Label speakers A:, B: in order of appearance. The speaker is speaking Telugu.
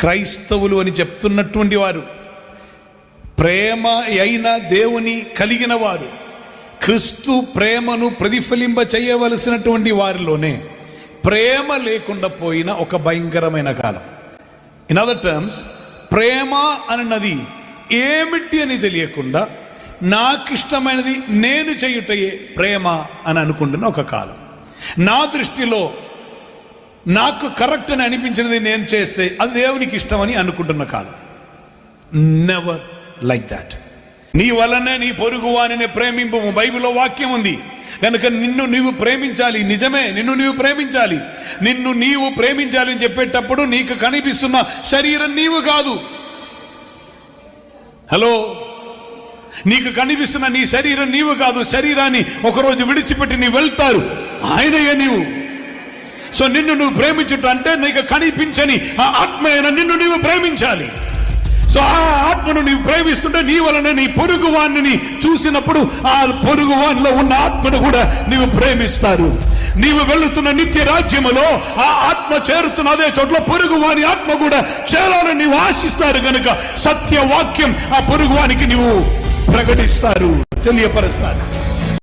A: క్రైస్తవులు అని చెప్తున్నటువంటి వారు, ప్రేమ అయిన దేవుని కలిగిన వారు, క్రీస్తు ప్రేమను ప్రతిఫలింప చేయవలసినటువంటి వారిలోనే ప్రేమ లేకుండా పోయిన ఒక భయంకరమైన కాలం. ఇన్ అదర్ టర్మ్స్, ప్రేమ అన్నది ఏమిటి అని తెలియకుండా నాకు ఇష్టమైనది నేను చేయుటయే ప్రేమ అని అనుకుంటున్న ఒక కాలం. నా దృష్టిలో నాకు కరెక్ట్ అని అనిపించినది నేను చేస్తే అది దేవునికి ఇష్టమని అనుకుంటున్న కాలం. Never like that. నీ వలనే నీ పొరుగు వానిని ప్రేమింపము, బైబిల్లో వాక్యం ఉంది. కనుక నిన్ను నీవు ప్రేమించాలి. నిజమే, నిన్ను నీవు ప్రేమించాలి. నిన్ను నీవు ప్రేమించాలి అని చెప్పేటప్పుడు నీకు కనిపిస్తున్న శరీరం నీవు కాదు. హలో, నీకు కనిపిస్తున్న నీ శరీరం నీవు కాదు. శరీరాన్ని ఒకరోజు విడిచిపెట్టి నీ వెళ్తారు, ఆయనయే నీవు. సో నిన్ను నువ్వు ప్రేమించుట అంటే నీకు కనిపించని ఆ ఆత్మ అయిన నిన్ను నీవు ప్రేమించాలి. సో ఆ ఆత్మను నీవు ప్రేమిస్తుంటే నీ వలన నీ పొరుగు వాణ్ణి చూసినప్పుడు ఆ పొరుగు వాణిలో ఉన్న ఆత్మను కూడా నీవు ప్రేమిస్తారు. నీవు వెళుతున్న నిత్య రాజ్యములో ఆ ఆత్మ చేరుతున్న అదే చోట్ల పొరుగు వాని ఆత్మ కూడా చేరాలని నీవు ఆశిస్తారు. కనుక సత్యవాక్యం ఆ పొరుగు వానికి నీవు ప్రకటిస్తారు, తెలియపరుస్తారు.